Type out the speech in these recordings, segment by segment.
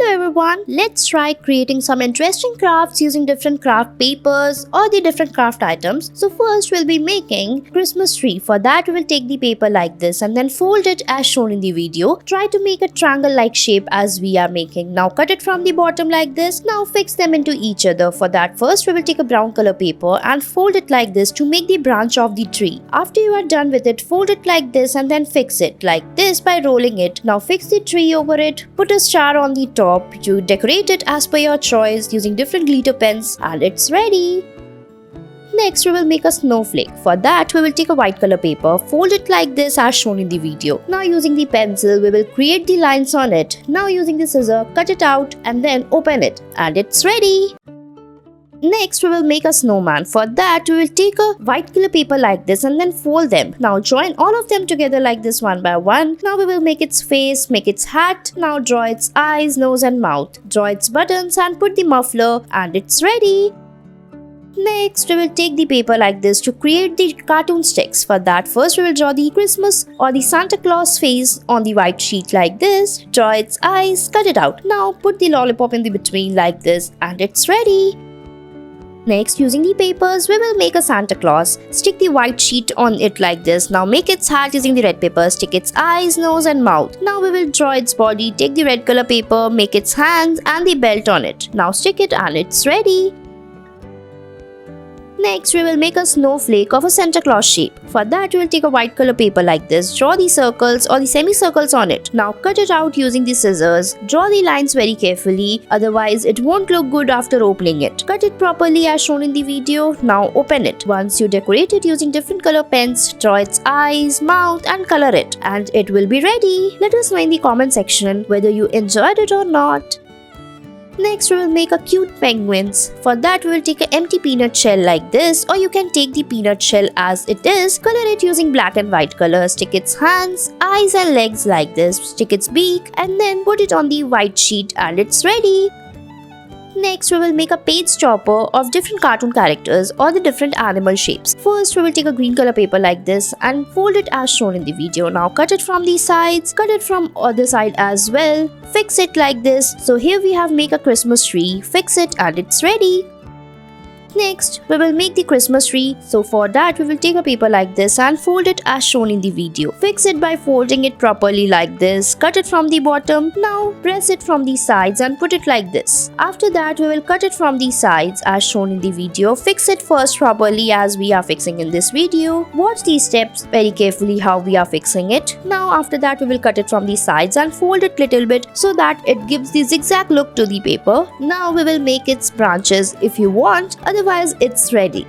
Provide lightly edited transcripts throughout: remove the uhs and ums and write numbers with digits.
Hello everyone, let's try creating some interesting crafts using different craft papers or the different craft items. So first we'll be making Christmas tree. For that we will take the paper like this and then fold it as shown in the video. Try to make a triangle like shape as we are making. Now cut it from the bottom like this. Now fix them into each other. For that first we will take a brown color paper and fold it like this to make the branch of the tree. After you are done with it, fold it like this and then fix it like this by rolling it. Now fix the tree over it. Put a star on the top. You decorate it as per your choice using different glitter pens and it's ready. Next we will make a snowflake. For that we will take a white color paper, fold it like this as shown in the video. Now using the pencil we will create the lines on it. Now using the scissor, cut it out and then open it and it's ready. Next we will make a snowman. For that we will take a white color paper like this and then fold them. Now join all of them together like this one by one. Now we will make its face, make its hat. Now draw its eyes, nose and mouth. Draw its buttons and put the muffler and it's ready. Next we will take the paper like this to create the cartoon sticks. For that first we will draw the Christmas or the Santa Claus face on the white sheet like this. Draw its eyes, cut it out. Now put the lollipop in the between like this and it's ready. Next, using the papers, we will make a Santa Claus. Stick the white sheet on it like this. Now make its hat using the red paper. Stick its eyes, nose and mouth. Now we will draw its body. Take the red color paper, make its hands and the belt on it. Now stick it and it's ready. Next, we will make a snowflake of a Santa Claus shape. For that, we will take a white color paper like this. Draw the circles or the semicircles on it. Now cut it out using the scissors. Draw the lines very carefully, otherwise it won't look good after opening it. Cut it properly as shown in the video. Now open it. Once you decorate it using different color pens, draw its eyes, mouth and color it. And it will be ready. Let us know in the comment section whether you enjoyed it or not. Next we will make a cute penguins. For that we will take an empty peanut shell like this, or you can take the peanut shell as it is, color it using black and white color, stick its hands, eyes and legs like this, stick its beak and then put it on the white sheet and it's ready. Next we will make a page chopper of different cartoon characters or the different animal shapes. First we will take a green color paper like this and fold it as shown in the video. Now cut it from the sides, cut it from other side as well. Fix it like this. So here we have make a Christmas tree. Fix it and it's ready. Next, we will make the Christmas tree. So for that, we will take a paper like this and fold it as shown in the video. Fix it by folding it properly like this. Cut it from the bottom. Now press it from the sides and put it like this. After that, we will cut it from the sides as shown in the video. Fix it first properly as we are fixing in this video. Watch these steps very carefully how we are fixing it. Now after that, we will cut it from the sides and fold it little bit so that it gives the zigzag look to the paper. Now we will make its branches if you want. Otherwise, it's ready.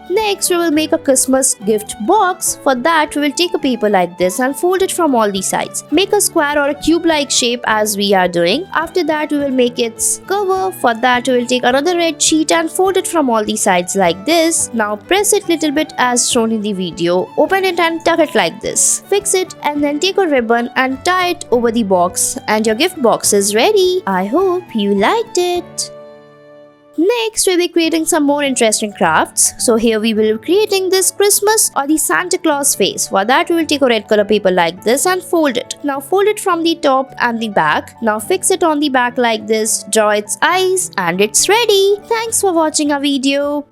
Next, we will make a Christmas gift box. For that, we will take a paper like this and fold it from all the sides. Make a square or a cube-like shape as we are doing. After that, we will make its cover. For that, we will take another red sheet and fold it from all the sides like this. Now press it little bit as shown in the video. Open it and tuck it like this. Fix it and then take a ribbon and tie it over the box. And your gift box is ready. I hope you liked it. Next, we'll be creating some more interesting crafts. So here we will be creating this Christmas or the Santa Claus face. For that, we will take a red color paper like this and fold it. Now fold it from the top and the back. Now fix it on the back like this. Draw its eyes and it's ready. Thanks for watching our video.